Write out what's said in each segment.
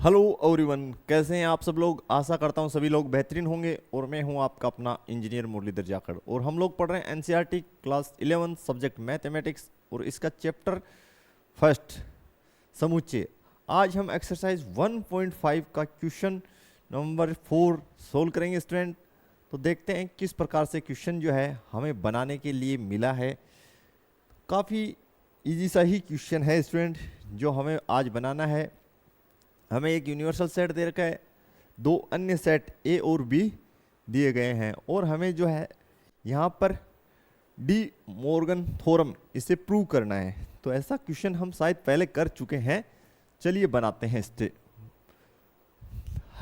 Hello everyone, कैसे हैं आप सब लोग। आशा करता हूं सभी लोग बेहतरीन होंगे। और मैं हूं आपका अपना इंजीनियर मुरलीधर जाखड़ और हम लोग पढ़ रहे हैं एनसीईआरटी क्लास 11 सब्जेक्ट मैथमेटिक्स और इसका चैप्टर फर्स्ट समुच्चय। आज हम एक्सरसाइज 1.5 का क्वेश्चन नंबर 4 सोल्व करेंगे स्टूडेंट। तो देखते हैं किस प्रकार से क्वेश्चन जो है हमें बनाने के लिए मिला है। काफ़ी इजी सा ही क्वेश्चन है स्टूडेंट जो हमें आज बनाना है। हमें एक यूनिवर्सल सेट दे रखा है, दो अन्य सेट ए और बी दिए गए हैं और हमें जो है यहाँ पर डी मॉर्गन थ्योरम इसे प्रूव करना है। तो ऐसा क्वेश्चन हम शायद पहले कर चुके हैं। चलिए बनाते हैं इससे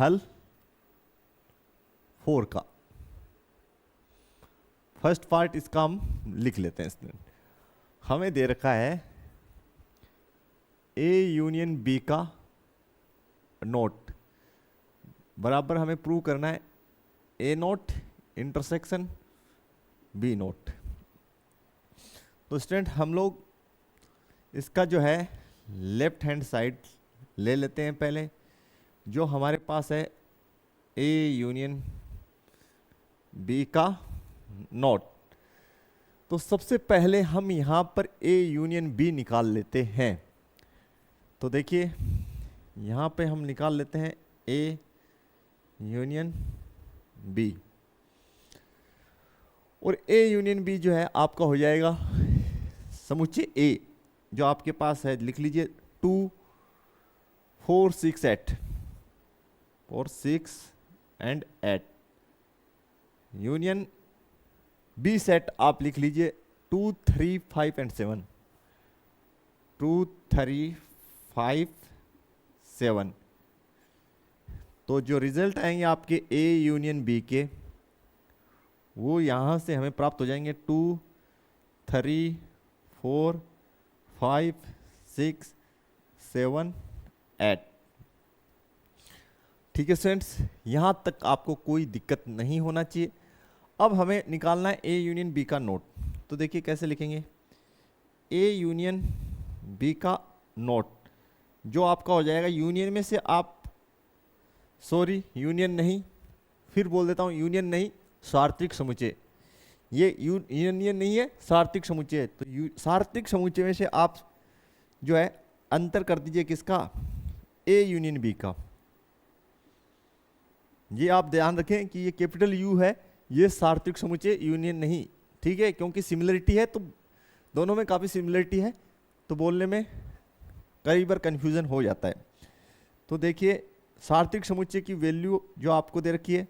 हल 4 का। फर्स्ट पार्ट इसका हम लिख लेते हैं स्टूडेंट। हमें दे रखा है ए यूनियन बी का नोट बराबर हमें प्रूव करना है A note intersection B note. तो स्टूडेंट हम लोग इसका जो है लेफ्ट हैंड साइड ले लेते हैं। पहले जो हमारे पास है ए यूनियन बी का नोट, तो सबसे पहले हम यहाँ पर ए यूनियन बी निकाल लेते हैं। तो देखिए यहाँ पे हम निकाल लेते हैं ए यूनियन बी और ए यूनियन बी जो है आपका हो जाएगा समुच्चय ए जो आपके पास है, लिख लीजिए 2 4 6 8 4 6 एंड 8। यूनियन बी सेट आप लिख लीजिए 2 3 5 एंड 7 2 3 5 7। तो जो रिजल्ट आएंगे आपके ए यूनियन बी के वो यहाँ से हमें प्राप्त हो जाएंगे 2 3 4 5 6 7 8। ठीक है स्टूडेंट्स, यहाँ तक आपको कोई दिक्कत नहीं होना चाहिए। अब हमें निकालना है ए यूनियन बी का नोट। तो देखिए कैसे लिखेंगे ए यूनियन बी का नोट जो आपका हो जाएगा यूनियन में से आप यूनियन नहीं, फिर बोल देता हूँ यूनियन नहीं सार्वत्रिक समुच्चय। ये यूनियन नहीं है सार्वत्रिक समुच्चय। तो सार्वत्रिक समुच्चय में से आप जो है अंतर कर दीजिए किसका, ए यूनियन बी का। ये आप ध्यान रखें कि ये कैपिटल यू है, ये सार्वत्रिक समुच्चय यूनियन नहीं। ठीक है, क्योंकि सिमिलरिटी है तो दोनों में काफ़ी सिमिलरिटी है तो बोलने में कई बार कन्फ्यूजन हो जाता है। तो देखिए सार्वत्रिक समुच्चय की वैल्यू जो आपको दे रखी है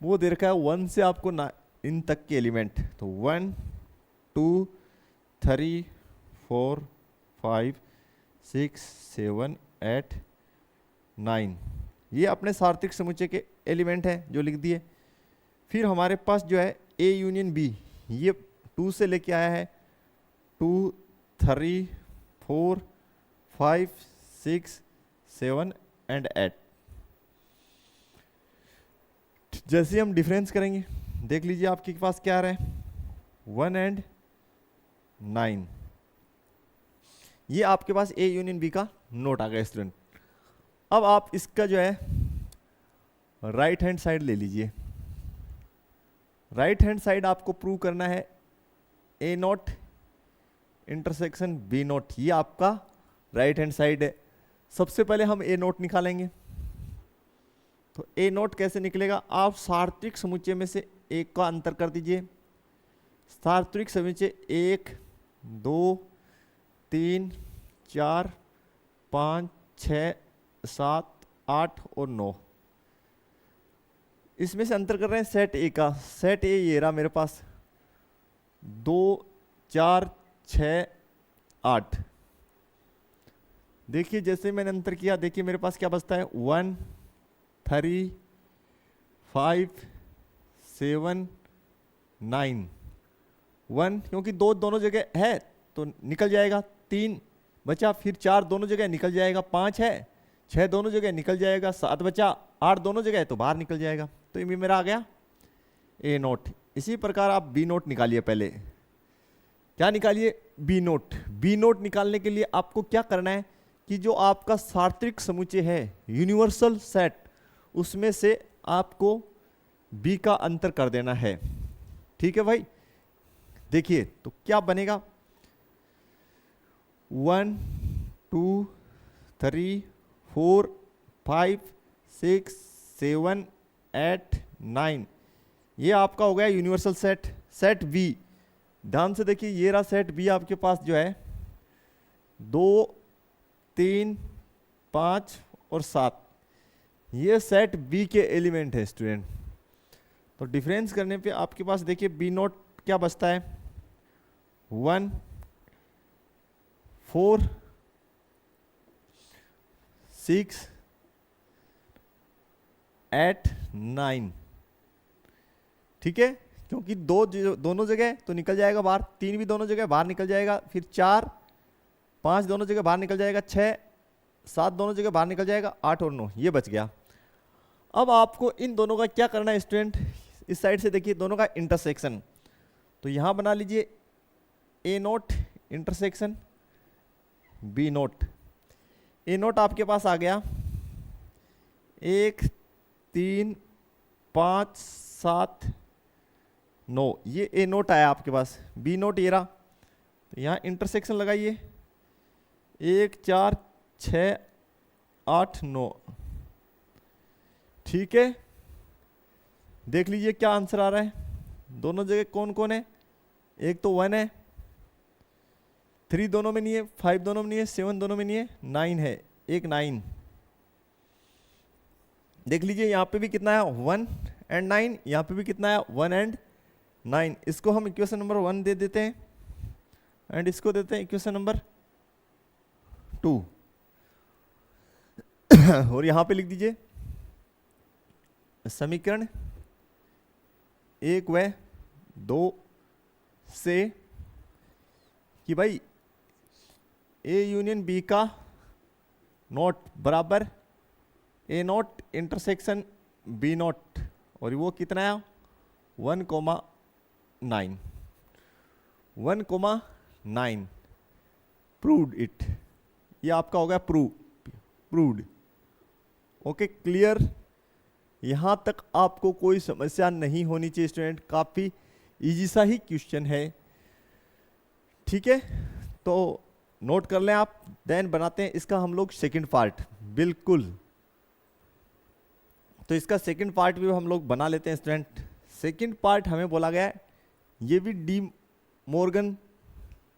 वो दे रखा है 1 से आपको इन तक के एलिमेंट। तो 1 2 3 4 5 6 7 8 9 ये अपने सार्वत्रिक समुच्चय के एलिमेंट हैं जो लिख दिए। फिर हमारे पास जो है ए यूनियन बी, ये 2 से लेके आया है 2 3 4 5 6 7 एंड 8। जैसे हम डिफरेंस करेंगे देख लीजिए आपके पास क्या आ रहा है 1 एंड 9। ये आपके पास ए यूनियन बी का नोट आ गया स्टूडेंट। अब आप इसका जो है राइट हैंड साइड ले लीजिए। राइट हैंड साइड आपको प्रूव करना है A note intersection B note. ये आपका राइट हैंड साइड है। सबसे पहले हम ए नोट निकालेंगे। तो ए नोट कैसे निकलेगा, आप सार्वत्रिक समुच्चय में से एक का अंतर कर दीजिए। सार्वत्रिक समुच्चय 1 2 3 4 5 6 7 8 और 9, इसमें से अंतर कर रहे हैं सेट ए का। सेट ए ये रहा मेरे पास 2 4 6 8। देखिए जैसे मैंने अंतर किया, देखिए मेरे पास क्या बचता है 1 3 5 7 9 1, क्योंकि 2 दोनों जगह है तो निकल जाएगा। 3 बचा, फिर 4 दोनों जगह निकल जाएगा, 5 है 6 दोनों जगह निकल जाएगा, 7 बचा, 8 दोनों जगह है तो बाहर निकल जाएगा। तो ये मेरा आ गया ए नोट। इसी प्रकार आप बी नोट निकालिए। पहले क्या निकालिए, बी नोट। बी नोट निकालने के लिए आपको क्या करना है कि जो आपका सार्वत्रिक समुच्चय है यूनिवर्सल सेट, उसमें से आपको बी का अंतर कर देना है। ठीक है भाई, देखिए तो क्या बनेगा, 1 2 3 4 5 6 7 8 9, ये आपका हो गया यूनिवर्सल सेट। सेट बी, ध्यान से देखिए, ये रहा सेट बी आपके पास जो है 2 3 5 और 7, ये सेट बी के एलिमेंट है स्टूडेंट। तो डिफरेंस करने पे आपके पास देखिए बी नोट क्या बचता है, 1 4 6 8 9। ठीक है, क्योंकि दोनों जगह तो निकल जाएगा बाहर, 3 भी दोनों जगह बाहर निकल जाएगा, फिर 4 5 दोनों जगह बाहर निकल जाएगा, 6 7 दोनों जगह बाहर निकल जाएगा, 8 और 9 ये बच गया। अब आपको इन दोनों का क्या करना है स्टूडेंट, इस साइड से देखिए दोनों का इंटरसेक्शन, तो यहां बना लीजिए ए note intersection B not. A note आपके पास आ गया 1 3 5 7 9, ये ए नोट आया आपके पास, बी नोट ये रहा, तो यहाँ इंटरसेक्शन लगाइए 1 4 6 8 9। ठीक है, देख लीजिए क्या आंसर आ रहा है, दोनों जगह कौन कौन है, एक तो 1 है, 3 दोनों में नहीं है, 5 दोनों में नहीं है, 7 दोनों में नहीं है, 9 है, एक 9। देख लीजिए यहाँ पे भी कितना है 1 एंड 9, यहाँ पे भी कितना है 1 एंड 9। इसको हम इक्वेशन नंबर 1 दे देते हैं एंड इसको देते हैं इक्वेशन नंबर 2। और यहाँ पे लिख दीजिए समीकरण 1 व 2 से कि भाई ए यूनियन बी का नोट बराबर ए नोट इंटरसेक्शन बी नोट, और वो कितना है 1,9 1,9। प्रूव्ड इट, ये आपका हो गया प्रूव्ड। ओके क्लियर, यहां तक आपको कोई समस्या नहीं होनी चाहिए स्टूडेंट, काफी इजी सा ही क्वेश्चन है। ठीक है, तो नोट कर लें आप, देन बनाते हैं इसका हम लोग सेकंड पार्ट। बिल्कुल, तो इसका सेकंड पार्ट भी हम लोग बना लेते हैं स्टूडेंट। सेकंड पार्ट हमें बोला गया है, ये भी डी मॉर्गन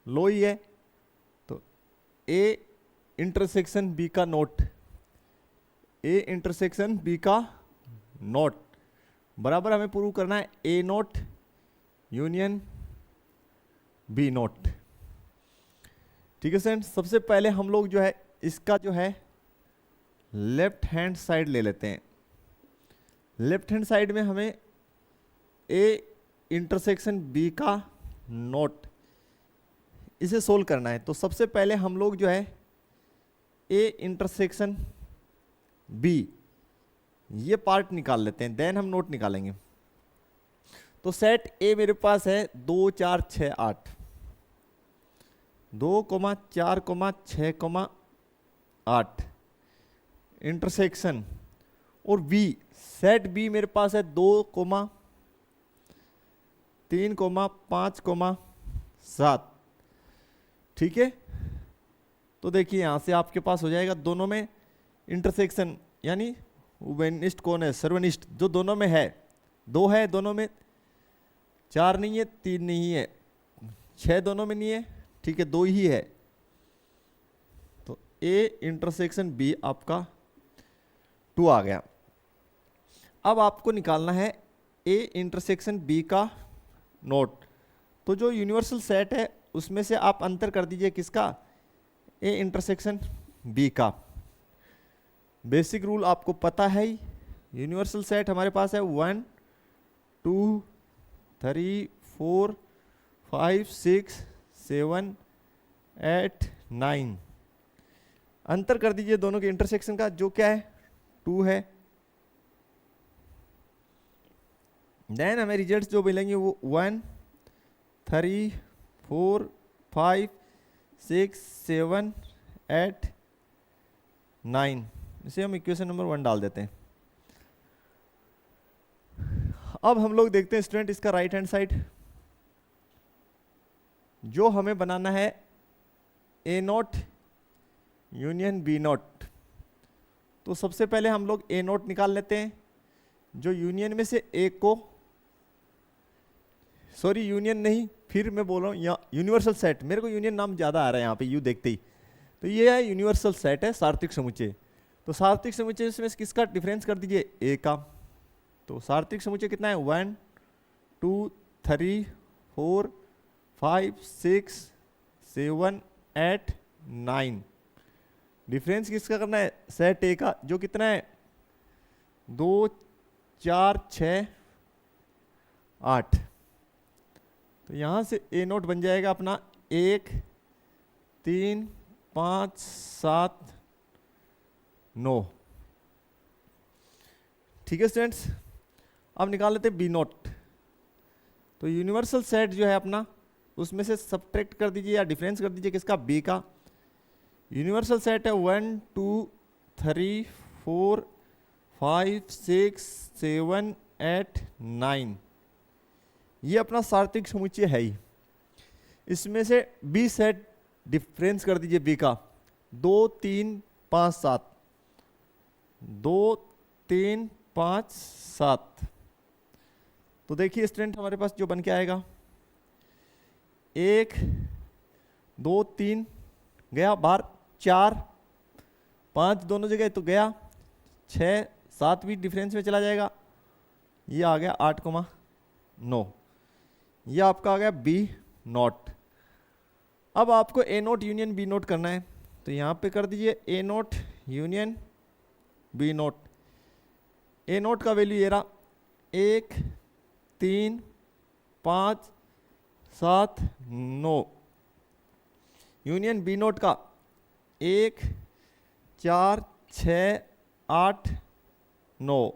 लॉ ही है, तो ए इंटरसेक्शन बी का नोट, ए इंटरसेक्शन बी का नोट बराबर हमें प्रूव करना है A not union B note. ठीक है स्टूडेंट, सबसे पहले हम लोग जो है इसका जो है लेफ्ट हैंड साइड ले लेते हैं। लेफ्ट हैंड साइड में हमें ए इंटरसेक्शन बी का नोट इसे सोल्व करना है, तो सबसे पहले हम लोग जो है ए इंटरसेक्शन बी ये पार्ट निकाल लेते हैं, देन हम नोट निकालेंगे। तो सेट ए मेरे पास है 2 4 6 8, 2 4 6 8 इंटरसेक्शन, और बी सेट बी मेरे पास है 2 3 5 7। ठीक है, तो देखिए यहां से आपके पास हो जाएगा दोनों में इंटरसेक्शन, यानी उभयनिष्ठ कौन है, सर्वनिष्ठ जो दोनों में है, 2 है दोनों में, 4 नहीं है, 3 नहीं है, 6 दोनों में नहीं है, ठीक है 2 ही है, तो ए इंटरसेक्शन बी आपका 2 आ गया। अब आपको निकालना है ए इंटरसेक्शन बी का नोट, तो जो यूनिवर्सल सेट है उसमें से आप अंतर कर दीजिए किसका, ए इंटरसेक्शन बी का। बेसिक रूल आपको पता है ही, यूनिवर्सल सेट हमारे पास है 1 2 3 4 5 6 7 8 9। अंतर कर दीजिए दोनों के इंटरसेक्शन का, जो क्या है 2 है, देन हमें रिजल्ट्स जो मिलेंगे वो 1 3 4 5 6 7 8 9, इसे हम इक्वेशन नंबर 1 डाल देते हैं। अब हम लोग देखते हैं स्टूडेंट इसका राइट हैंड साइड, जो हमें बनाना है ए नॉट यूनियन बी नॉट। तो सबसे पहले हम लोग ए नॉट निकाल लेते हैं, जो यूनियन में से एक को, सॉरी यूनियन नहीं, फिर मैं बोल रहा हूँ यहाँ यूनिवर्सल सेट, मेरे को यूनियन नाम ज़्यादा आ रहा है यहाँ पे यू देखते ही। तो ये है यूनिवर्सल सेट है, सार्थिक समुच्चय। तो सार्थिक समुच्चय में किसका डिफरेंस कर दीजिए, ए का। तो सार्थिक समुच्चय कितना है, 1 2 3 4 5 6 7 8 9। डिफरेंस किसका करना है, सेट ए का, जो कितना है 2 4 6 8। तो यहां से ए नोट बन जाएगा अपना 1 3 5 7 9। ठीक है स्टूडेंट्स, अब निकाल लेते हैं बी नोट। तो यूनिवर्सल सेट जो है अपना, उसमें से सब्ट्रैक्ट कर दीजिए या डिफरेंस कर दीजिए किसका, बी का। यूनिवर्सल सेट है 1 2 3 4 5 6 7 8 9। ये अपना सार्थिक समुच्चय है ही। इसमें से बी सेट डिफरेंस कर दीजिए बी का, 2 3 5 7, 2 3 5 7। तो देखिए स्टूडेंट हमारे पास जो बन के आएगा, 1 2 3 गया बाहर, 4 5 दोनों जगह तो गया, 6 7 भी डिफरेंस में चला जाएगा, ये आ गया 8,9। ये आपका आ गया बी नोट। अब आपको A not union B not करना है, तो यहाँ पे कर दीजिए A not union B not. A not का वैल्यू ये रहा 1 3 5 7 9। यूनियन बी नोट का 1 4 6 8 9।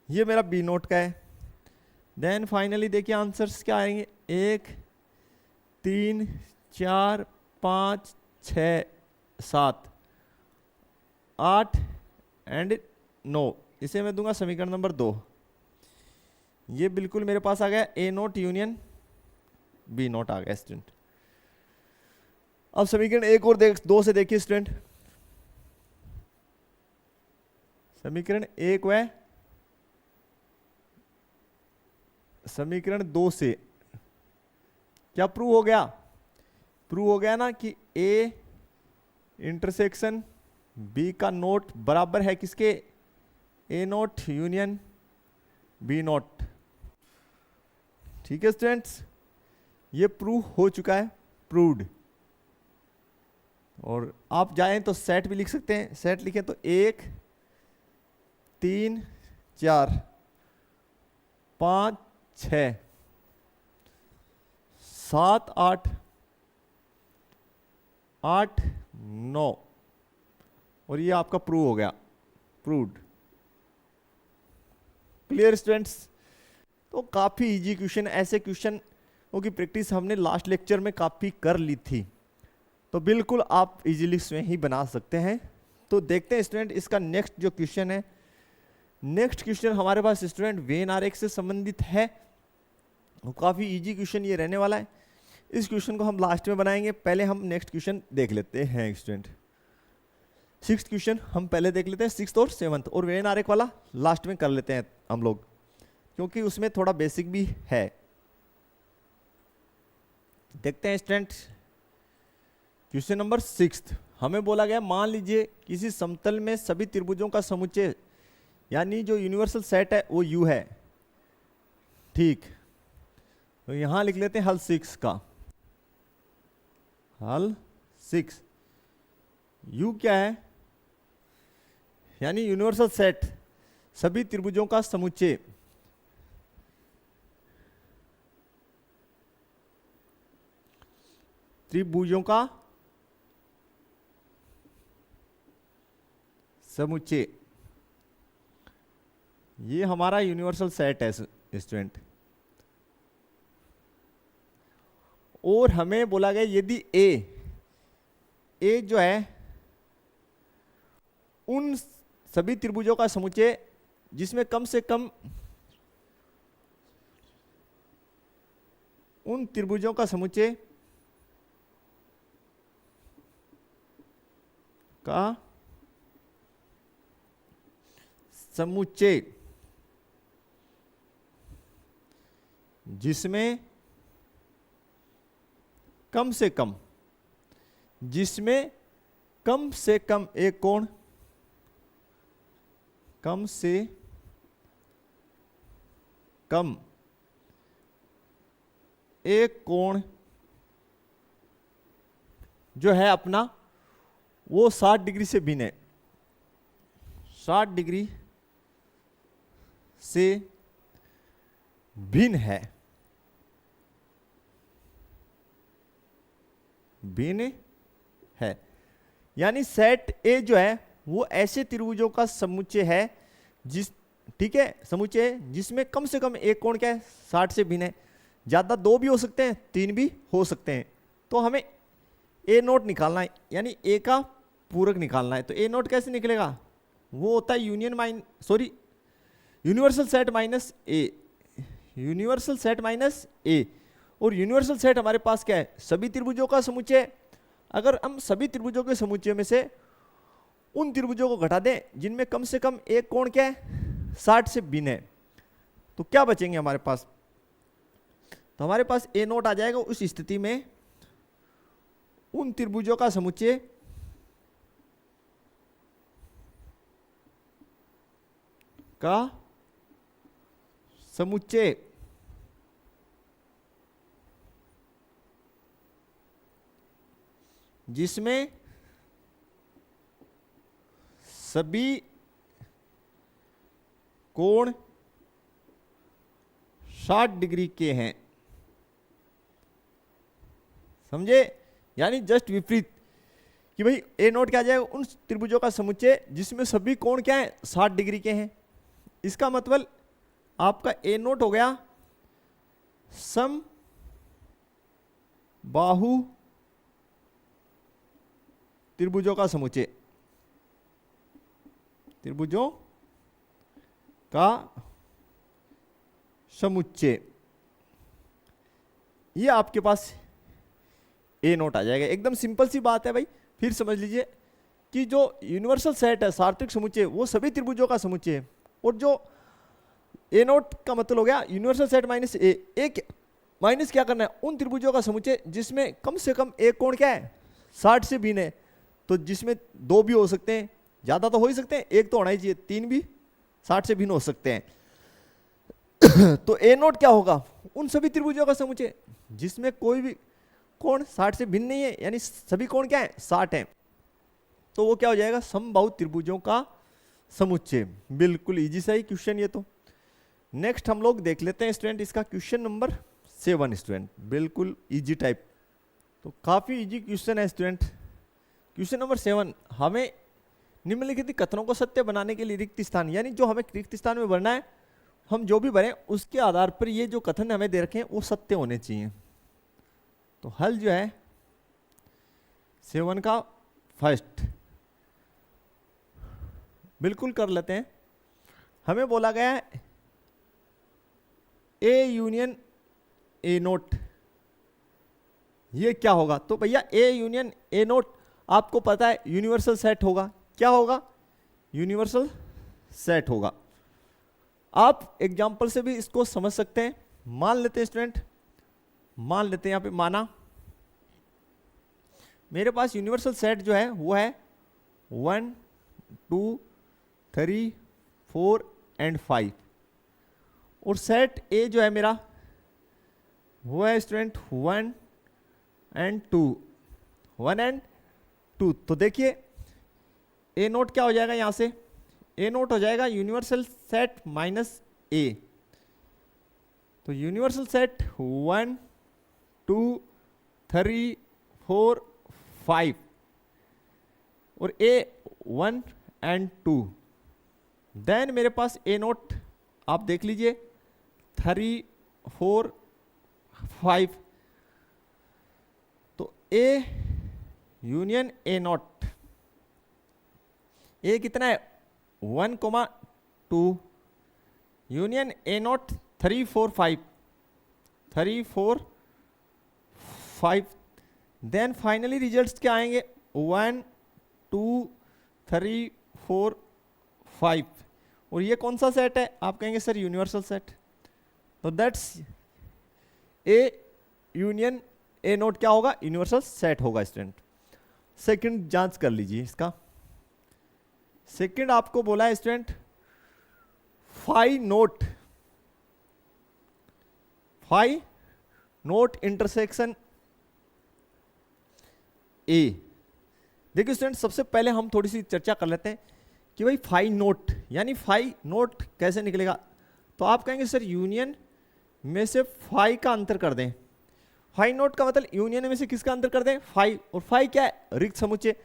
ये मेरा बी नोट का है। देन फाइनली देखिए आंसर्स क्या आएंगे, 1 3 4 5 6 7 8 एंड 9। इसे मैं दूंगा समीकरण नंबर 2। ये बिल्कुल मेरे पास आ गया ए नोट यूनियन बी नोट आ गया स्टूडेंट। अब समीकरण एक और 2 से देखिए स्टूडेंट। समीकरण 1 व समीकरण 2 से क्या प्रूव हो गया, प्रूव हो गया ना कि ए इंटरसेक्शन बी का नोट बराबर है किसके, ए नोट यूनियन बी नोट। ठीक है स्टूडेंट्स, ये प्रूव हो चुका है, प्रूव्ड। और आप जाएं तो सेट भी लिख सकते हैं, सेट लिखें तो 1 3 4 5 6 7 8 8 9। और ये आपका प्रूव हो गया, प्रूव्ड। Clear students. तो काफ़ी इजी क्वेश्चन, ऐसे क्वेश्चन की प्रैक्टिस हमने लास्ट लेक्चर में काफ़ी कर ली थी, तो बिल्कुल आप इजीली स्वयं ही बना सकते हैं। तो देखते हैं स्टूडेंट इसका नेक्स्ट जो क्वेश्चन है। नेक्स्ट क्वेश्चन हमारे पास स्टूडेंट वेन आरेख से संबंधित है, काफ़ी इजी क्वेश्चन ये रहने वाला है। इस क्वेश्चन को हम लास्ट में बनाएंगे, पहले हम नेक्स्ट क्वेश्चन देख लेते हैं स्टूडेंट। 6th क्वेश्चन हम पहले देख लेते हैं, 6th और 7th, और वेन आरेख वाला लास्ट में कर लेते हैं हम लोग, क्योंकि उसमें थोड़ा बेसिक भी है। देखते हैं स्टूडेंट क्वेश्चन नंबर 6। हमें बोला गया मान लीजिए किसी समतल में सभी त्रिभुजों का समुच्चय, यानी जो यूनिवर्सल सेट है वो U है। ठीक, तो यहां लिख लेते हैं हल 6 का। हल 6 U क्या है, यानी यूनिवर्सल सेट सभी त्रिभुजों का समुच्चय। त्रिभुजों का समुच्चय, ये हमारा यूनिवर्सल सेट है स्टूडेंट। और हमें बोला गया यदि ए जो है उन सभी त्रिभुजों का समुच्चय जिसमें कम से कम उन त्रिभुजों का समुच्चय जिसमें कम से कम एक कोण कम से कम एक कोण जो है अपना वो 60 डिग्री से भिन्न है, 60 डिग्री से भिन्न है, भिन्न है। यानी सेट ए जो है वो ऐसे त्रिभुजों का समुच्चय है ठीक है, समुच्चय जिसमें कम से कम एक कोण क्या है 60 से भिन्न है। ज्यादा 2 भी हो सकते हैं, 3 भी हो सकते हैं। तो हमें ए नोट निकालना है, यानी ए का पूरक निकालना है। तो ए नोट कैसे निकलेगा? वो होता है यूनिवर्सल सेट माइनस ए, यूनिवर्सल सेट माइनस ए। और यूनिवर्सल सेट हमारे पास क्या है? सभी त्रिभुजों का समुच्चय। अगर हम सभी त्रिभुजों के समुच्चय में से उन त्रिभुजों को घटा दें जिनमें कम से कम एक कोण क्या है 60 से भिन्न है, तो क्या बचेंगे हमारे पास? तो हमारे पास ए नोट आ जाएगा उस स्थिति में उन त्रिभुजों का समुच्चय जिसमें सभी कोण 60 डिग्री के हैं। समझे? यानी जस्ट विपरीत कि भाई ए नोट क्या आ जाएगा? उन त्रिभुजों का समुच्चय जिसमें सभी कोण क्या है 60 डिग्री के हैं। इसका मतलब आपका ए नोट हो गया सम बाहु त्रिभुजों का समुच्चय, त्रिभुजों का समुच्चय। ये आपके पास ए नोट आ जाएगा। एकदम सिंपल सी बात है भाई। फिर समझ लीजिए कि जो यूनिवर्सल सेट है, सार्वत्रिक समुच्चय, वो सभी त्रिभुजों का समुच्चय है। और जो ए नोट का मतलब हो गया यूनिवर्सल सेट माइनस ए। एक माइनस क्या करना है? उन त्रिभुजों का समुच्चय जिसमें कम से कम एक कोण क्या है 60 से भिन्न है। तो जिसमें 2 भी हो सकते हैं, ज्यादा तो हो ही सकते हैं, एक तो होना ही चाहिए, 3 भी 60 से भिन्न हो सकते हैं। तो ए नोट क्या होगा? उन सभी त्रिभुजों का समुच्चय जिसमें कोई भी कोण 60 से भिन्न नहीं है, यानी सभी कोण क्या है 60 हैं। तो वो क्या हो जाएगा? समबाहु त्रिभुजों का समुच्चय। बिल्कुल इजी सा ही क्वेश्चन ये तो। नेक्स्ट हम लोग देख लेते हैं स्टूडेंट इसका क्वेश्चन नंबर 7 स्टूडेंट। बिल्कुल इजी टाइप, तो काफी इजी क्वेश्चन है स्टूडेंट। क्वेश्चन नंबर 7, हमें निम्नलिखित कथनों को सत्य बनाने के लिए रिक्त स्थान, यानी जो हमें रिक्त स्थान में भरना है, हम जो भी भरें उसके आधार पर ये जो कथन हमें दे रखे हैं वो सत्य होने चाहिए। तो हल जो है 7 का फर्स्ट बिल्कुल कर लेते हैं। हमें बोला गया है ए यूनियन ए नोट, ये क्या होगा? तो भैया ए यूनियन ए नोट आपको पता है यूनिवर्सल सेट होगा। क्या होगा? यूनिवर्सल सेट होगा। आप एग्जाम्पल से भी इसको समझ सकते हैं। मान लेते हैं स्टूडेंट, मान लेते हैं यहां पे माना मेरे पास यूनिवर्सल सेट जो है वो है 1 2 3 4 एंड 5। और सेट ए जो है मेरा वो है स्टूडेंट 1 एंड 2, 1 एंड 2। तो देखिए ए नोट क्या हो जाएगा? यहां से ए नोट हो जाएगा यूनिवर्सल सेट माइनस ए। तो यूनिवर्सल सेट 1 2 3 4 5 और ए 1 एंड 2। देन मेरे पास ए नोट आप देख लीजिए 3 4 5। तो ए यूनियन ए नॉट, ए कितना है 1,2 union A not 3 4 5 then finally results क्या आएंगे 1 2 3 4 5 और ये कौन सा सेट है आप कहेंगे सर यूनिवर्सल सेट। तो that's A union A not क्या होगा यूनिवर्सल सेट होगा स्टूडेंट। सेकंड जांच कर लीजिए इसका। सेकंड आपको बोला है student phi not intersection A. देखिए स्टूडेंट सबसे पहले हम थोड़ी सी चर्चा कर लेते हैं कि भाई फाई नोट यानी फाई नोट कैसे निकलेगा। तो आप कहेंगे सर यूनियन में से फाई का अंतर कर दें। फाई नोट का मतलब यूनियन में से किसका अंतर कर दें फाई, और फाई क्या है रिक्त समुच्चय।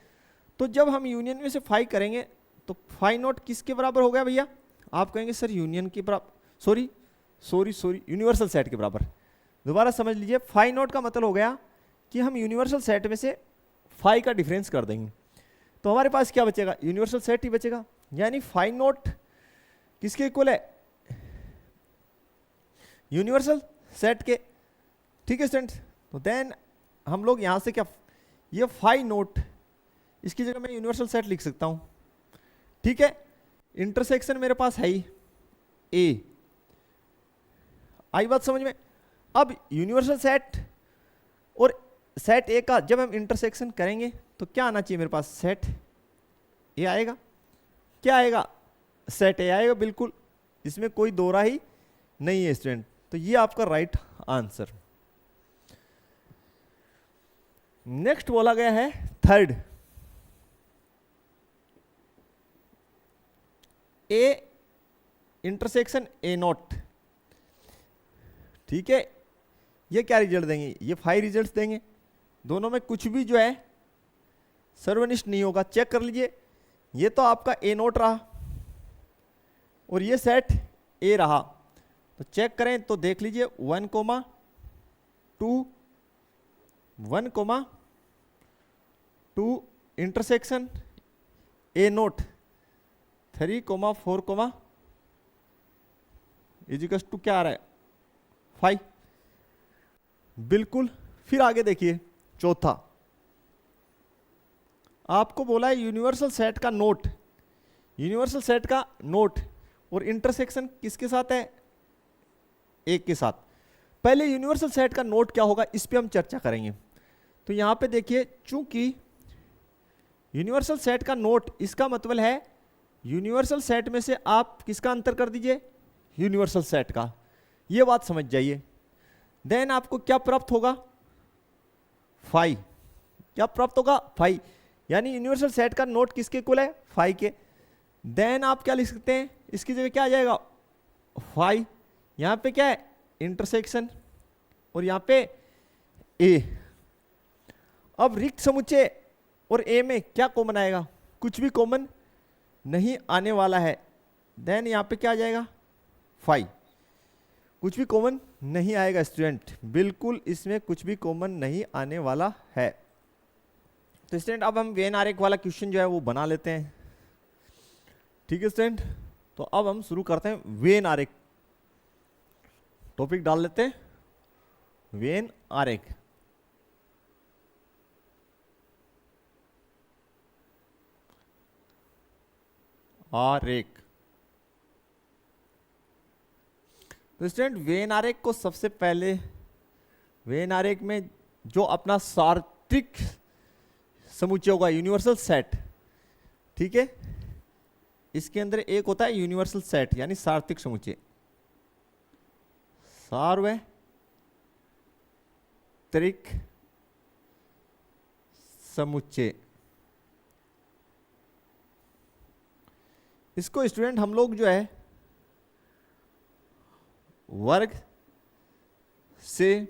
तो जब हम यूनियन में से फाई करेंगे तो फाई नोट किसके बराबर हो गया भैया आप कहेंगे सर यूनियन के बराबर सॉरी यूनिवर्सल सेट के बराबर। दोबारा समझ लीजिए फाई नोट का मतलब हो गया कि हम यूनिवर्सल सेट में से फाई का डिफरेंस कर देंगे तो हमारे पास क्या बचेगा यूनिवर्सल सेट ही बचेगा। यानी फाई नोट किसके इक्वल है यूनिवर्सल सेट के। ठीक है स्टूडेंट। तो देन हम लोग यहां से क्या ये फाई नोट इसकी जगह मैं यूनिवर्सल सेट लिख सकता हूं। ठीक है इंटरसेक्शन मेरे पास है ही ए। आई बात समझ में। अब यूनिवर्सल सेट और सेट ए का जब हम इंटरसेक्शन करेंगे तो क्या आना चाहिए मेरे पास सेट ए आएगा। क्या आएगा सेट ए आएगा बिल्कुल, इसमें कोई दो राय नहीं है स्टूडेंट। तो ये आपका राइट आंसर। नेक्स्ट बोला गया है third A intersection A not. ठीक है ये क्या रिजल्ट देंगे ये 5 रिजल्ट्स देंगे। दोनों में कुछ भी जो है सर्वनिष्ठ नहीं होगा। चेक कर लीजिए ये तो आपका ए नोट रहा और ये सेट ए रहा। तो चेक करें तो देख लीजिए 1,2 1,2 intersection A not 3,4 equals to क्या आ रहा है 5 बिल्कुल। फिर आगे देखिए चौथा आपको बोला है यूनिवर्सल सेट का नोट। यूनिवर्सल सेट का नोट और इंटरसेक्शन किसके साथ है एक के साथ। पहले यूनिवर्सल सेट का नोट क्या होगा इस पे हम चर्चा करेंगे। तो यहां पे देखिए चूंकि यूनिवर्सल सेट का नोट इसका मतलब है यूनिवर्सल सेट में से आप किसका अंतर कर दीजिए यूनिवर्सल सेट का। ये बात समझ जाइए। देन आपको क्या प्राप्त होगा 5 क्या प्राप्त होगा 5 यानी यूनिवर्सल सेट का नोट किसके इक्वल है 5 के। देन आप क्या लिख सकते हैं इसकी जगह क्या आ जाएगा 5 यहां पे क्या है इंटरसेक्शन और यहां पे ए। अब रिक्त समुच्चय और ए में क्या कॉमन आएगा कुछ भी कॉमन नहीं आने वाला है। देन यहां पे क्या आ जाएगा 5 कुछ भी कॉमन नहीं आएगा स्टूडेंट बिल्कुल इसमें कुछ भी कॉमन नहीं आने वाला है। तो स्टूडेंट अब हम वेन आरेख वाला क्वेश्चन जो है वो बना लेते हैं। ठीक है स्टूडेंट। तो अब हम शुरू करते हैं वेन आरेख टॉपिक डाल लेते हैं वेन आरेख। आरेख तो स्टूडेंट वेन आरेख को सबसे पहले वेन आरेख में जो अपना सार्वत्रिक समुच्चय होगा यूनिवर्सल सेट। ठीक है इसके अंदर एक होता है यूनिवर्सल सेट यानी सार्वत्रिक समुच्चय सार्वत्रिक समुच्चय। इसको स्टूडेंट हम लोग जो है वर्ग से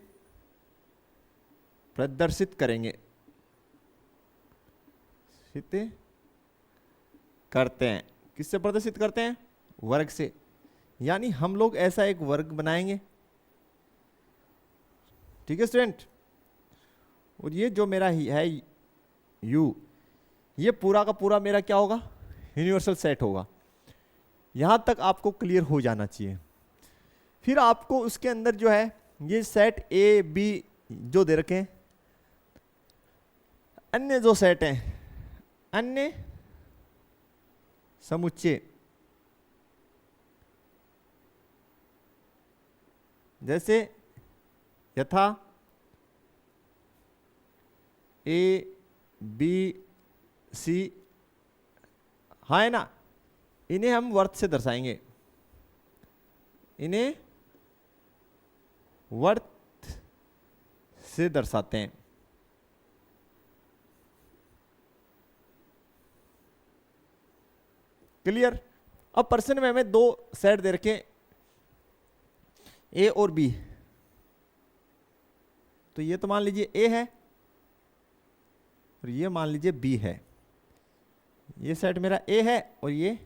प्रदर्शित करेंगे करते हैं। किससे प्रदर्शित करते हैं वर्ग से। यानी हम लोग ऐसा एक वर्ग बनाएंगे। ठीक है स्टूडेंट। और ये जो मेरा है यू ये पूरा का पूरा मेरा क्या होगा यूनिवर्सल सेट होगा। यहां तक आपको क्लियर हो जाना चाहिए। फिर आपको उसके अंदर जो है ये सेट ए बी जो दे रखे हैं, अन्य जो सेट हैं, अन्य समुच्चय जैसे यथा ए बी सी, हाँ है ना, इन्हें हम वर्त से दर्शाएंगे, इन्हें वर्त से दर्शाते हैं। क्लियर। अब प्रश्न में हमें दो सेट दे रखे ए और बी, तो ये तो मान लीजिए ए है और ये मान लीजिए बी है। ये सेट मेरा ए है और ये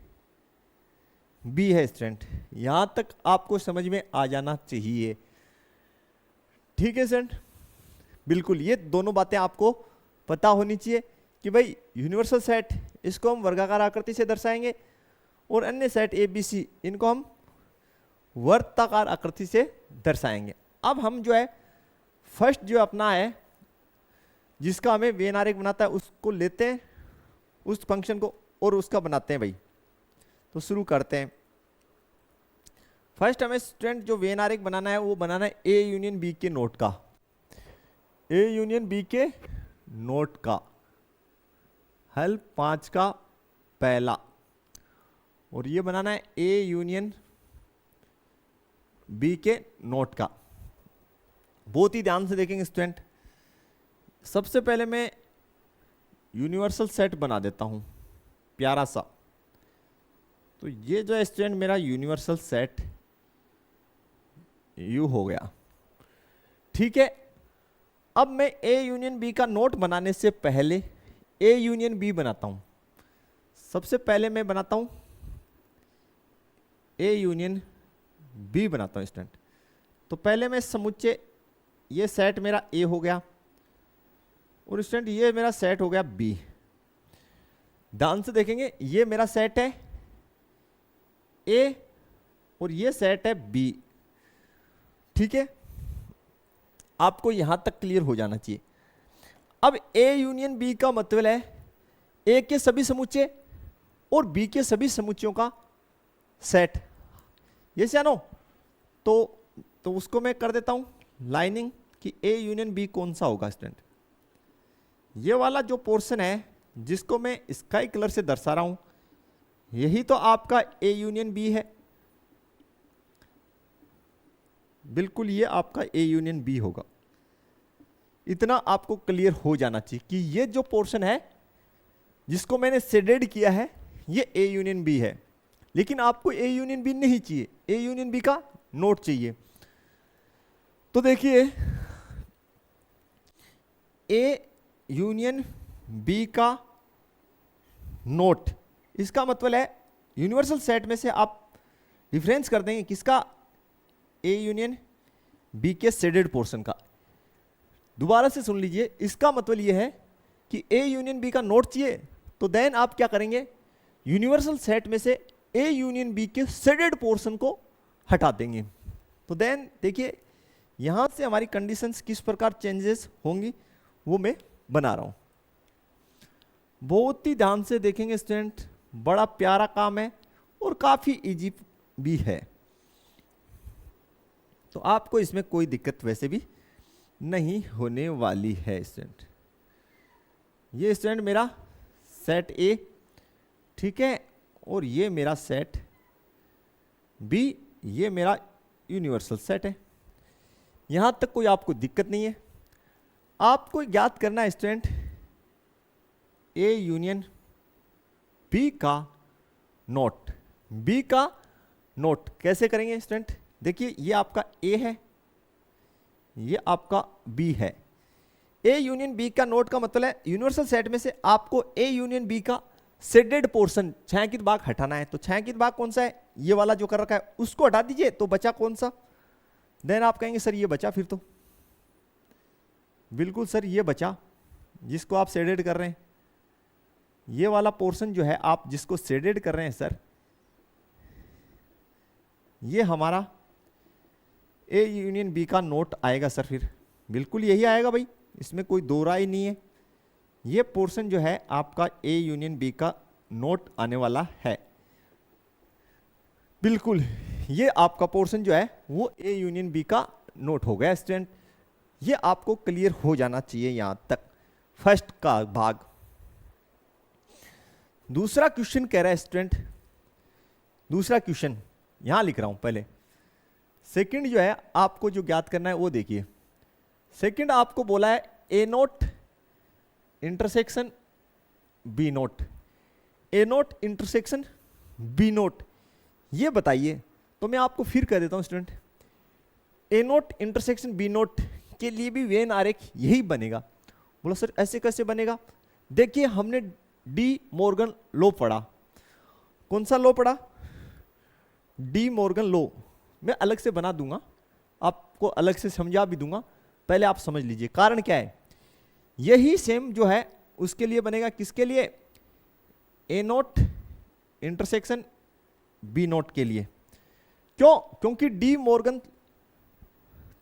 बी है स्टूडेंट। यहां तक आपको समझ में आ जाना चाहिए। ठीक है स्टूडेंट, बिल्कुल ये दोनों बातें आपको पता होनी चाहिए कि भाई यूनिवर्सल सेट इसको हम वर्गाकार आकृति से दर्शाएंगे और अन्य सेट ए बी सी इनको हम वर्ताकार आकृति से दर्शाएंगे। अब हम जो है फर्स्ट जो अपना है जिसका हमें वेन आरेख बनाता है उसको लेते हैं, उस फंक्शन को, और उसका बनाते हैं भाई। तो शुरू करते हैं। फर्स्ट हमें स्टूडेंट जो वेन आरेख बनाना है वो बनाना है ए यूनियन बी के नोट का, ए यूनियन बी के नोट का। हल 5 का पहला, और ये बनाना है ए यूनियन बी के नोट का। बहुत ही ध्यान से देखेंगे स्टूडेंट। सबसे पहले मैं यूनिवर्सल सेट बना देता हूं प्यारा सा। तो ये जो है स्टूडेंट मेरा यूनिवर्सल सेट यू हो गया। ठीक है, अब मैं ए यूनियन बी का नोट बनाने से पहले ए यूनियन बी बनाता हूं। सबसे पहले मैं बनाता हूं ए यूनियन बी बनाता हूं स्टूडेंट। तो पहले मैं समुच्चय, ये सेट मेरा ए हो गया और स्टूडेंट ये मेरा सेट हो गया बी। ध्यान से देखेंगे ये मेरा सेट है ए और ये सेट है बी। ठीक है, आपको यहां तक क्लियर हो जाना चाहिए। अब ए यूनियन बी का मतलब है ए के सभी समुच्चय और बी के सभी समुच्चयों का सेट। ये जानो तो उसको मैं कर देता हूं लाइनिंग कि ए यूनियन बी कौन सा होगा स्टूडेंट। ये वाला जो पोर्शन है जिसको मैं स्काई कलर से दर्शा रहा हूं, यही तो आपका ए यूनियन बी है। बिल्कुल ये आपका ए यूनियन बी होगा। इतना आपको क्लियर हो जाना चाहिए कि ये जो पोर्शन है जिसको मैंने शेडेड किया है ये ए यूनियन बी है। लेकिन आपको ए यूनियन बी नहीं चाहिए, ए यूनियन बी का नोट चाहिए। तो देखिए ए यूनियन बी का नोट, इसका मतलब है यूनिवर्सल सेट में से आप डिफरेंस कर देंगे किसका, ए यूनियन बी के शेडेड पोर्शन का। दोबारा से सुन लीजिए, इसका मतलब यह है कि ए यूनियन बी का नोट चाहिए तो देन आप क्या करेंगे, यूनिवर्सल सेट में से ए यूनियन बी के शेडेड पोर्शन को हटा देंगे। तो देन देखिए यहां से हमारी कंडीशंस किस प्रकार चेंजेस होंगी वो मैं बना रहा हूं। बहुत ही ध्यान से देखेंगे स्टूडेंट, बड़ा प्यारा काम है और काफी इजी भी है। तो आपको इसमें कोई दिक्कत वैसे भी नहीं होने वाली है स्टूडेंट। ये स्टूडेंट मेरा सेट ए, ठीक है, और ये मेरा सेट बी, ये मेरा यूनिवर्सल सेट है। यहां तक कोई आपको दिक्कत नहीं है। आपको ज्ञात करना है स्टूडेंट ए यूनियन बी का नोट। बी का नोट कैसे करेंगे स्टूडेंट, देखिए ये आपका ए है, ये आपका बी है। ए यूनियन बी का नोट का मतलब है यूनिवर्सल सेट में से आपको ए यूनियन बी का शेडेड पोर्शन छायांकित भाग हटाना है। तो छायांकित भाग कौन सा है, ये वाला जो कर रखा है उसको हटा दीजिए, तो बचा कौन सा। देन आप कहेंगे सर ये बचा, फिर तो बिल्कुल सर ये बचा जिसको आप शेडेड कर रहे हैं। ये वाला पोर्शन जो है आप जिसको शेडेड कर रहे हैं सर, ये हमारा ए यूनियन बी का नोट आएगा सर, फिर बिल्कुल यही आएगा भाई, इसमें कोई दो राय नहीं है। ये पोर्शन जो है आपका ए यूनियन बी का नोट आने वाला है, बिल्कुल ये आपका पोर्शन जो है वो ए यूनियन बी का नोट हो गया स्टूडेंट। ये आपको क्लियर हो जाना चाहिए यहां तक फर्स्ट का भाग। दूसरा क्वेश्चन कह रहा है स्टूडेंट, दूसरा क्वेश्चन यहां लिख रहा हूं पहले। सेकंड जो है आपको जो ज्ञात करना है वो देखिए। सेकंड आपको बोला है A note intersection B not, A note intersection B note, ये बताइए। तो मैं आपको फिर कह देता हूं स्टूडेंट, ए नोट इंटरसेक्शन बी नोट के लिए भी वेन आरेख यही बनेगा। बोला सर ऐसे कैसे बनेगा? देखिए हमने डी मॉर्गन लॉ पढ़ा। कौन सा लॉ पढ़ा? De Morgan law. मैं अलग से बना दूंगा, आपको अलग से समझा भी दूंगा, पहले आप समझ लीजिए कारण क्या है। यही सेम जो है उसके लिए बनेगा, किसके लिए? ए नोट इंटरसेक्शन बी नोट के लिए। क्यों? क्योंकि डी मॉर्गन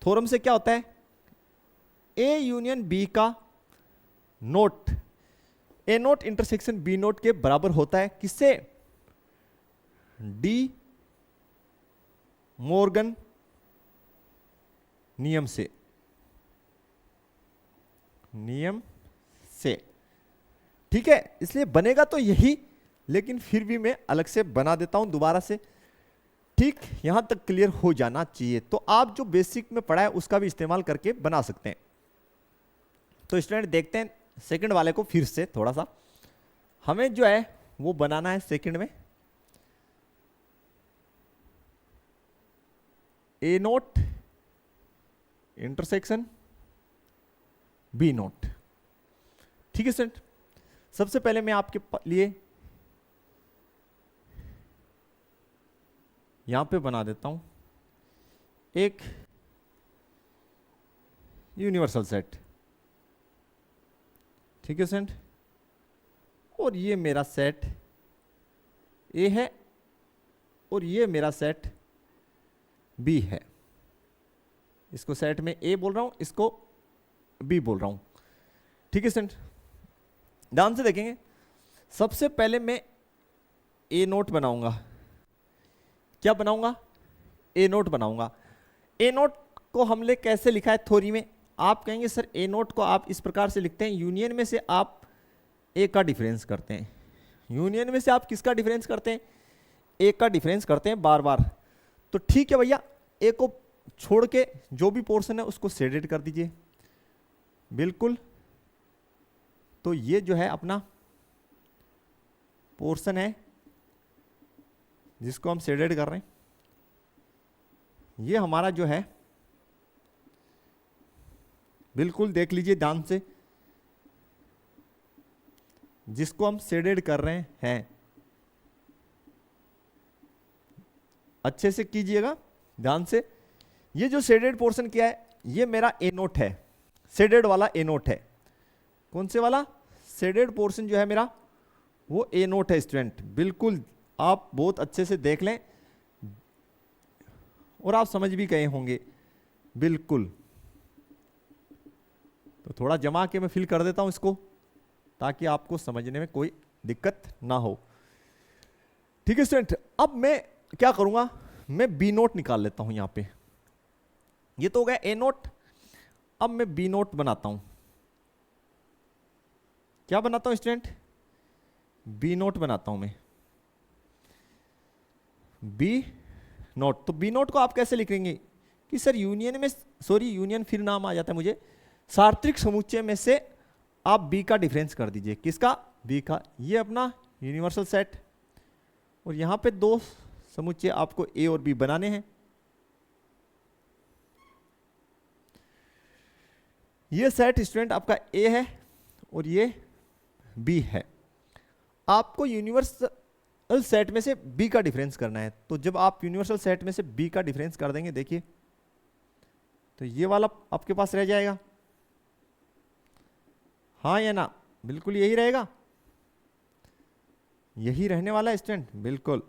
थ्योरम से क्या होता है, ए यूनियन बी का note A note intersection B note के बराबर होता है, किससे? डी मॉर्गन नियम से, नियम से, ठीक है। इसलिए बनेगा तो यही, लेकिन फिर भी मैं अलग से बना देता हूं दोबारा से, ठीक। यहां तक क्लियर हो जाना चाहिए। तो आप जो बेसिक में पढ़ा है उसका भी इस्तेमाल करके बना सकते हैं। तो स्टूडेंट देखते हैं सेकंड वाले को फिर से थोड़ा सा, हमें जो है वो बनाना है सेकंड में ए नोट इंटरसेक्शन बी नोट, ठीक है स्टूडेंट। सबसे पहले मैं आपके लिए यहां पे बना देता हूं एक यूनिवर्सल सेट, ठीक है स्टूडेंट। और ये मेरा सेट ए है और ये मेरा सेट बी है। इसको सेट में ए बोल रहा हूं, इसको बी बोल रहा हूं, ठीक है स्टूडेंट। ध्यान से देखेंगे, सबसे पहले मैं ए नोट बनाऊंगा। क्या बनाऊंगा? ए नोट बनाऊंगा। ए नोट को हमने कैसे लिखा है थ्योरी में? आप कहेंगे सर ए नोट को आप इस प्रकार से लिखते हैं, यूनियन में से आप ए का डिफरेंस करते हैं। यूनियन में से आप किसका डिफरेंस करते हैं? ए का डिफरेंस करते हैं बार बार। तो ठीक है भैया, ए को छोड़ के जो भी पोर्शन है उसको शेडेड कर दीजिए, बिल्कुल। तो ये जो है अपना पोर्शन है जिसको हम शेडेड कर रहे हैं, ये हमारा जो है बिल्कुल देख लीजिए ध्यान से, जिसको हम शेडेड कर रहे हैं, अच्छे से कीजिएगा ध्यान से। ये जो शेडेड पोर्शन क्या है, ये मेरा ए नोट है, शेडेड वाला ए नोट है। कौन से वाला? शेडेड पोर्शन जो है मेरा वो ए नोट है स्टूडेंट, बिल्कुल आप बहुत अच्छे से देख लें और आप समझ भी गए होंगे, बिल्कुल। तो थोड़ा जमा के मैं फिल कर देता हूं इसको, ताकि आपको समझने में कोई दिक्कत ना हो, ठीक है स्टूडेंट। अब मैं क्या करूंगा, मैं बी नोट निकाल लेता हूं यहां पे। ये तो हो गया ए नोट। अब मैं बी नोट बनाता हूं। क्या बनाता हूं स्टूडेंट? बी नोट बनाता हूं मैं, बी नोट। तो बी नोट को आप कैसे लिखेंगे कि सर यूनियन में, सॉरी यूनियन फिर नाम आ जाता है मुझे, सार्वत्रिक समुच्चय में से आप बी का डिफरेंस कर दीजिए। किसका? बी का। ये अपना यूनिवर्सल सेट, और यहां पे दो समुच्चय आपको ए और बी बनाने हैं। ये सेट स्टूडेंट आपका ए है और ये बी है। आपको यूनिवर्सल सेट में से बी का डिफरेंस करना है। तो जब आप यूनिवर्सल सेट में से बी का डिफरेंस कर देंगे, देखिए तो ये वाला आपके पास रह जाएगा, हाँ या ना? बिल्कुल यही रहेगा। यही रहने वाला है स्टूडेंट, बिल्कुल।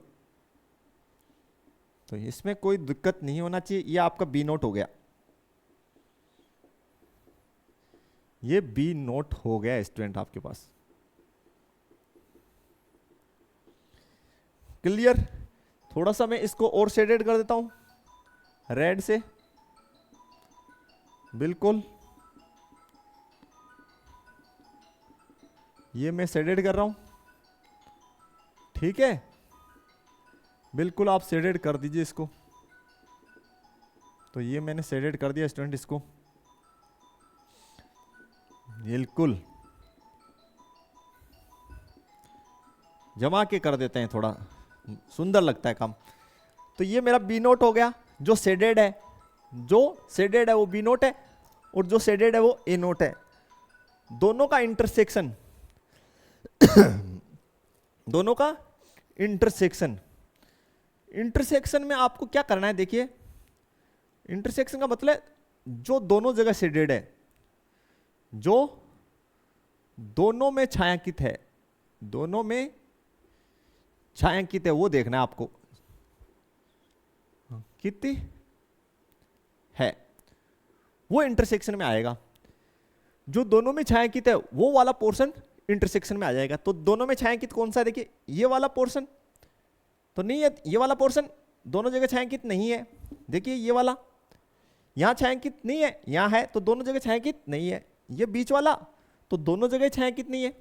तो इसमें कोई दिक्कत नहीं होना चाहिए। ये आपका बी नोट हो गया, ये बी नोट हो गया स्टूडेंट आपके पास। क्लियर? थोड़ा सा मैं इसको और शेडेड कर देता हूं रेड से, बिल्कुल। ये मैं शेडेड कर रहा हूं, ठीक है, बिल्कुल आप शेडेड कर दीजिए इसको। तो ये मैंने शेडेड कर दिया स्टूडेंट इसको, बिल्कुल। जमा के कर देते हैं, थोड़ा सुंदर लगता है काम। तो ये मेरा बी नोट हो गया, जो शेडेड है, जो शेडेड है वो बी नोट है, और जो शेडेड है वो ए नोट है। दोनों का इंटरसेक्शन दोनों का इंटरसेक्शन। इंटरसेक्शन में आपको क्या करना है, देखिए, इंटरसेक्शन का मतलब जो दोनों जगह शेडेड है, जो दोनों में छायांकित है, दोनों में छायांकित है, वो देखना है आपको कितनी है, वो इंटरसेक्शन में आएगा। जो दोनों में छायांकित है वो वाला पोर्शन इंटरसेक्शन में आ जाएगा। तो दोनों में छायांकित कौन सा है, देखिए, ये वाला पोर्शन तो नहीं है, ये वाला पोर्शन दोनों जगह छायांकित नहीं है। देखिए ये वाला यहां छायांकित नहीं है, यहां है, तो दोनों जगह छायांकित नहीं है। ये बीच वाला तो दोनों जगह छायांकित नहीं है।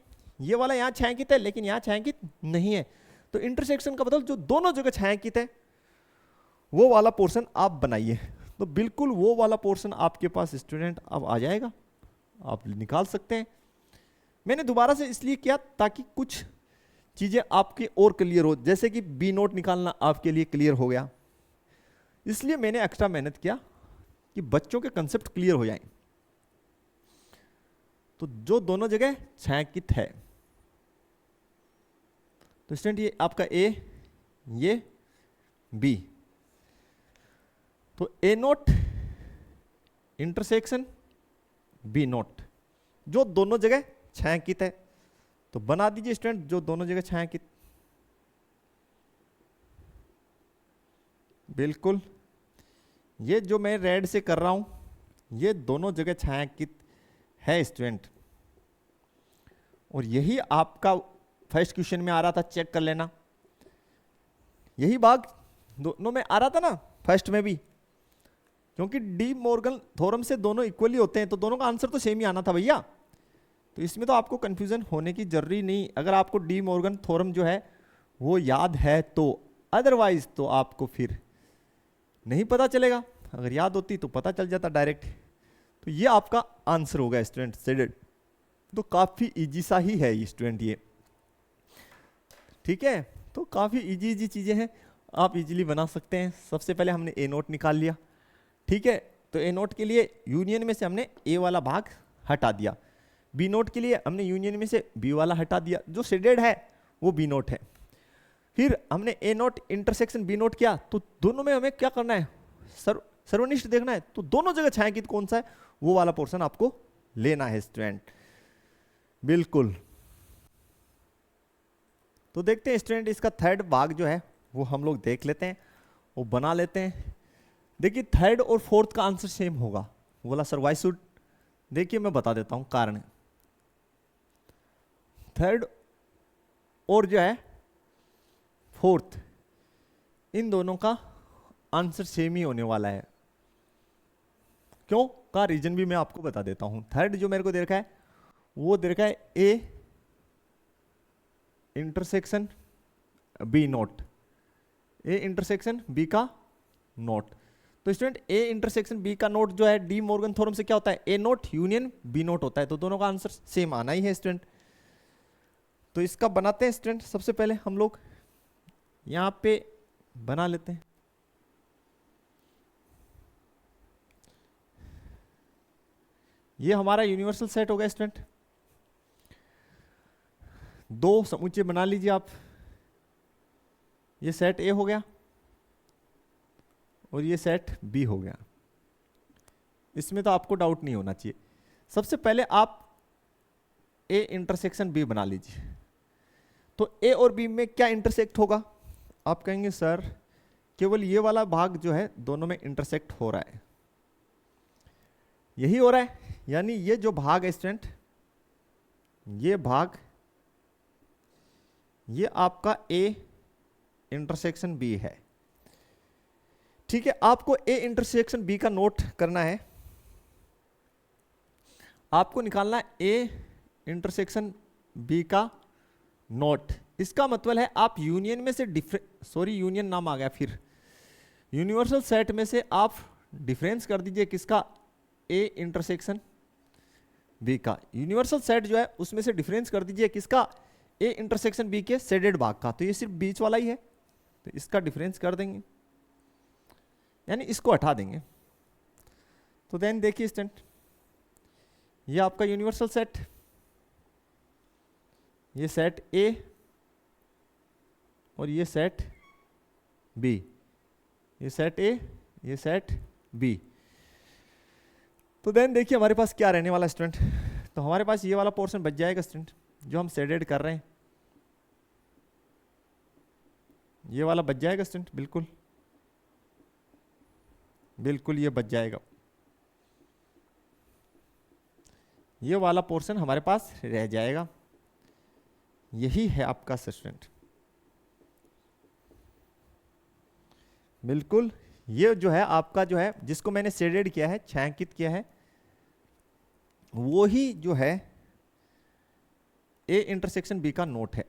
ये वाला यहां छायांकित है लेकिन यहां छायांकित नहीं है। तो इंटरसेक्शन का मतलब जो दोनों जगह छायांकित है वो वाला पोर्शन आप बनाइए। तो बिल्कुल वो वाला पोर्शन आपके पास स्टूडेंट अब आ जाएगा, आप निकाल सकते हैं। मैंने दोबारा से इसलिए किया ताकि कुछ चीजें आपके और क्लियर हो, जैसे कि बी नोट निकालना आपके लिए क्लियर हो गया, इसलिए मैंने एक्स्ट्रा मेहनत किया कि बच्चों के कंसेप्ट क्लियर हो जाएं। तो जो दोनों जगह छायांकित है, तो स्टूडेंट ये आपका ए, ये बी, तो ए नोट इंटरसेक्शन बी नोट, जो दोनों जगह छायांकित है। तो बना दीजिए स्टूडेंट जो दोनों जगह छायांकित, बिल्कुल। ये जो मैं रेड से कर रहा हूं, ये दोनों जगह छायांकित है स्टूडेंट, और यही आपका फर्स्ट क्वेश्चन में आ रहा था, चेक कर लेना। यही भाग दोनों में आ रहा था ना, फर्स्ट में भी, क्योंकि डी मॉर्गन थ्योरम से दोनों इक्वली होते हैं, तो दोनों का आंसर तो सेम ही आना था भैया। तो इसमें तो आपको कंफ्यूजन होने की जरूरी नहीं, अगर आपको डी मॉर्गन थ्योरम जो है वो याद है तो, अदरवाइज तो आपको फिर नहीं पता चलेगा। अगर याद होती तो पता चल जाता डायरेक्ट। तो ये आपका आंसर होगा स्टूडेंट, शेडेड। तो काफी इजी सा ही है ये स्टूडेंट, ये ठीक है। तो काफी इजी चीजें हैं, आप इजीली बना सकते हैं। सबसे पहले हमने ए नोट निकाल लिया, ठीक है। तो ए नोट के लिए यूनियन में से हमने ए वाला भाग हटा दिया, बी नोट के लिए हमने यूनियन में से बी वाला हटा दिया, जो शेडेड है वो बी नोट है। फिर हमने ए नोट इंटरसेक्शन बी नोट किया, तो दोनों में हमें क्या करना है, सर्वनिष्ठ देखना है। तो दोनों जगह छायांकित कौन सा है वो वाला पोर्शन आपको लेना है स्टूडेंट, बिल्कुल। तो देखते हैं स्टूडेंट, इसका थर्ड भाग जो है वो हम लोग देख लेते हैं, वो बना लेते हैं। देखिए थर्ड और फोर्थ का आंसर सेम होगा। बोला सर वाई शुड, देखिए मैं बता देता हूं कारण। थर्ड और जो है फोर्थ, इन दोनों का आंसर सेम ही होने वाला है। क्यों का रीजन भी मैं आपको बता देता हूं। थर्ड जो मेरे को दे रखा है वो दे रखा है A intersection B not, A intersection B का नोट। तो स्टूडेंट ए इंटरसेक्शन बी का नोट जो है डी मॉर्गन थ्योरम से क्या होता है, A not union B not होता है। तो दोनों का आंसर सेम आना ही है स्टूडेंट। तो इसका बनाते हैं स्टूडेंट। सबसे पहले हम लोग यहां पे बना लेते हैं। ये हमारा यूनिवर्सल सेट हो गया स्टूडेंट। दो समुच्चय बना लीजिए आप। ये सेट ए हो गया और ये सेट बी हो गया। इसमें तो आपको डाउट नहीं होना चाहिए। सबसे पहले आप ए इंटरसेक्शन बी बना लीजिए। तो ए और बी में क्या इंटरसेक्ट होगा? आप कहेंगे सर केवल ये वाला भाग जो है दोनों में इंटरसेक्ट हो रहा है, यही हो रहा है। यानी ये जो भाग है स्टूडेंट, ये भाग, ये आपका ए इंटरसेक्शन बी है। ठीक है, आपको ए इंटरसेक्शन बी का नोट करना है, आपको निकालना है ए इंटरसेक्शन बी का नोट। इसका मतलब है आप यूनियन में से यूनियन नाम आ गया, फिर यूनिवर्सल सेट में से आप डिफरेंस कर दीजिए किसका? ए इंटरसेक्शन बी का। यूनिवर्सल सेट जो है उसमें से डिफरेंस कर दीजिए किसका? ए इंटरसेक्शन बी के शेडेड भाग का। तो ये सिर्फ बीच वाला ही है, तो इसका डिफरेंस कर देंगे, यानी इसको हटा देंगे। तो देन देखिए स्टूडेंट, ये आपका यूनिवर्सल सेट, ये सेट ए और ये सेट बी, ये सेट ए, ये सेट बी। तो देन देखिए हमारे पास क्या रहने वाला स्टूडेंट, तो हमारे पास ये वाला पोर्शन बच जाएगा स्टूडेंट जो हम शेडेड कर रहे हैं, ये वाला बच जाएगा स्टूडेंट, बिल्कुल बिल्कुल ये बच जाएगा। ये वाला पोर्शन हमारे पास रह जाएगा, यही है आपका स्टूडेंट, बिल्कुल। ये जो है आपका जो है जिसको मैंने शेडेड किया है, छायांकित किया है, वो ही जो है ए इंटरसेक्शन बी का नोट है,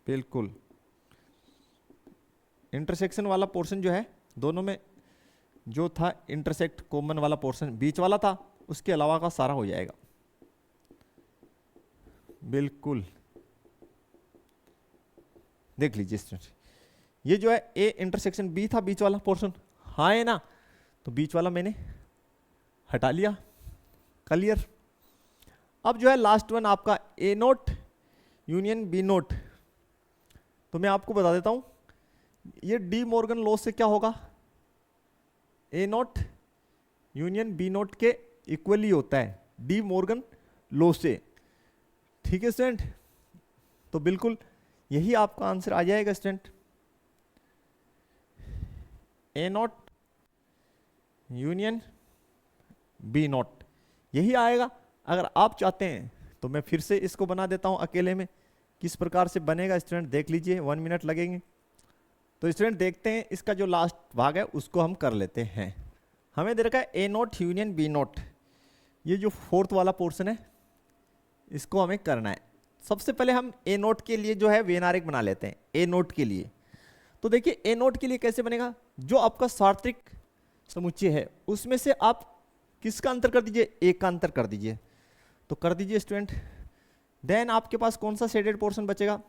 बिल्कुल। इंटरसेक्शन वाला पोर्शन जो है दोनों में जो था इंटरसेक्ट कॉमन वाला पोर्शन बीच वाला था, उसके अलावा का सारा हो जाएगा, बिल्कुल। देख लीजिए स्टूडेंट, ये जो है ए इंटरसेक्शन बी था, बीच वाला पोर्शन, हाँ है ना, तो बीच वाला मैंने हटा लिया, क्लियर। अब जो है लास्ट वन आपका ए नोट यूनियन बी नोट। तो मैं आपको बता देता हूं, ये डी मॉर्गन लॉ से क्या होगा? ए नोट यूनियन बी नोट के इक्वली होता है, डी मॉर्गन लॉ से, ठीक है स्टूडेंट। तो बिल्कुल यही आपका आंसर आ जाएगा student, A not union B note, यही आएगा। अगर आप चाहते हैं तो मैं फिर से इसको बना देता हूं अकेले में, किस प्रकार से बनेगा स्टूडेंट देख लीजिए, 1 मिनट लगेंगे। तो स्टूडेंट देखते हैं इसका जो लास्ट भाग है उसको हम कर लेते हैं। हमें दे रखा है A not union B note, ये जो फोर्थ वाला पोर्शन है इसको हमें करना है। सबसे पहले हम ए नोट के लिए जो है वेन आरेख बना लेते हैं, ए नोट के लिए। तो देखिए ए नोट के लिए कैसे बनेगा, जो आपका सार्वत्रिक समुच्चय है उसमें से आप किसका अंतर कर दीजिए? एक का अंतर कर दीजिए, तो कर दीजिए स्टूडेंट। देन आपके पास कौन सा शेडेड पोर्शन बचेगा?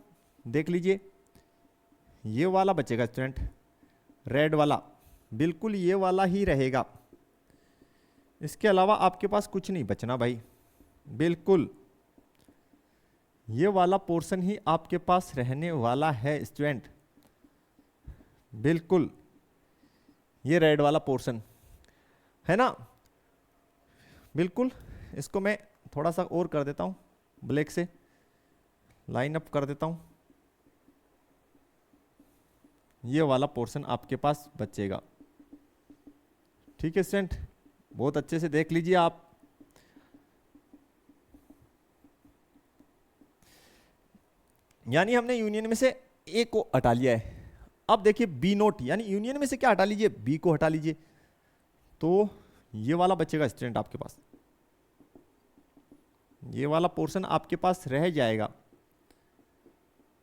देख लीजिए, ये वाला बचेगा स्टूडेंट, रेड वाला, बिल्कुल ये वाला ही रहेगा, इसके अलावा आपके पास कुछ नहीं बचना भाई, बिल्कुल ये वाला पोर्शन ही आपके पास रहने वाला है स्टूडेंट, बिल्कुल ये रेड वाला पोर्शन है ना, बिल्कुल। इसको मैं थोड़ा सा और कर देता हूं, ब्लैक से लाइन अप कर देता हूं, ये वाला पोर्शन आपके पास बचेगा, ठीक है स्टूडेंट। बहुत अच्छे से देख लीजिए आप, यानी हमने यूनियन में से ए को हटा लिया है। अब देखिए बी नोट, यानी यूनियन में से क्या हटा लीजिए? बी को हटा लीजिए, तो ये वाला बचेगा स्टूडेंट आपके पास, ये वाला पोर्शन आपके पास रह जाएगा,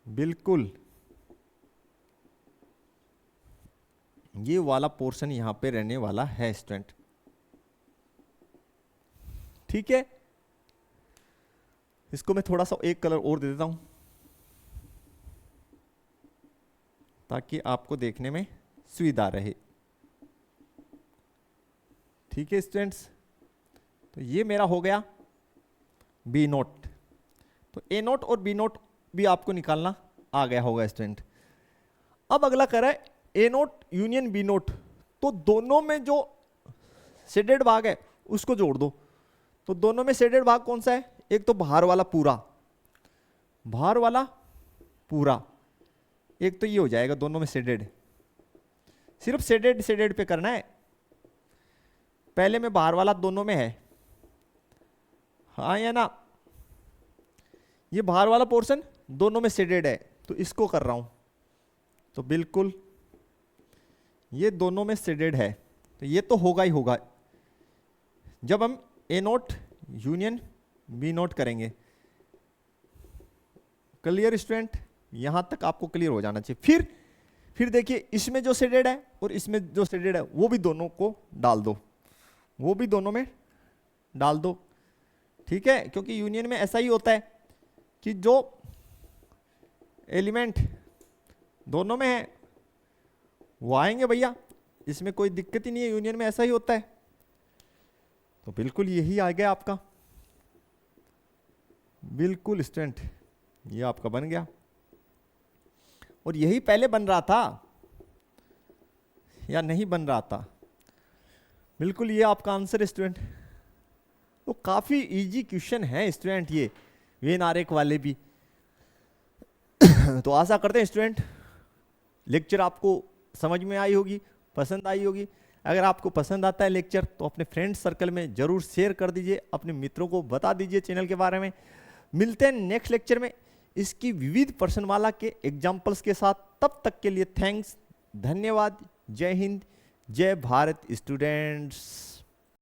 बिल्कुल ये वाला पोर्शन यहां पे रहने वाला है स्टूडेंट, ठीक है। इसको मैं थोड़ा सा एक कलर और दे देता हूं ताकि आपको देखने में सुविधा रहे, ठीक है स्टूडेंट्स। तो ये मेरा हो गया बी नोट, तो ए नोट और बी नोट भी आपको निकालना आ गया होगा स्टूडेंट। अब अगला करा है A not union B note, तो दोनों में जो शेडेड भाग है उसको जोड़ दो। तो दोनों में शेडेड भाग कौन सा है? एक तो बाहर वाला पूरा, बाहर वाला पूरा, एक तो ये हो जाएगा दोनों में शेडेड। सिर्फ शेडेड शेडेड पे करना है। पहले में बाहर वाला दोनों में है, हाँ या ना, ये बाहर वाला पोर्शन दोनों में शेडेड है, तो इसको कर रहा हूं, तो बिल्कुल ये दोनों में शेडेड है, तो ये तो होगा ही होगा जब हम ए नोट यूनियन बी नोट करेंगे। क्लियर स्टूडेंट, यहां तक आपको क्लियर हो जाना चाहिए। फिर देखिए इसमें जो शेडेड है और इसमें जो शेडेड है वो भी दोनों को डाल दो, वो भी दोनों में डाल दो, ठीक है। क्योंकि यूनियन में ऐसा ही होता है कि जो एलिमेंट दोनों में है वो आएंगे भैया, इसमें कोई दिक्कत ही नहीं है, यूनियन में ऐसा ही होता है। तो बिल्कुल यही आ गया आपका, बिल्कुल स्टूडेंट ये आपका बन गया, और यही पहले बन रहा था या नहीं बन रहा था, बिल्कुल ये आपका आंसर है स्टूडेंट। तो काफी इजी क्वेश्चन है स्टूडेंट ये वेन आरेख वाले भी। तो आशा करते हैं स्टूडेंट लेक्चर आपको समझ में आई होगी, पसंद आई होगी। अगर आपको पसंद आता है लेक्चर तो अपने फ्रेंड सर्कल में जरूर शेयर कर दीजिए, अपने मित्रों को बता दीजिए चैनल के बारे में। मिलते हैं नेक्स्ट लेक्चर में इसकी विविध प्रश्नमाला के एग्जाम्पल्स के साथ। तब तक के लिए थैंक्स, धन्यवाद, जय हिंद, जय भारत स्टूडेंट्स।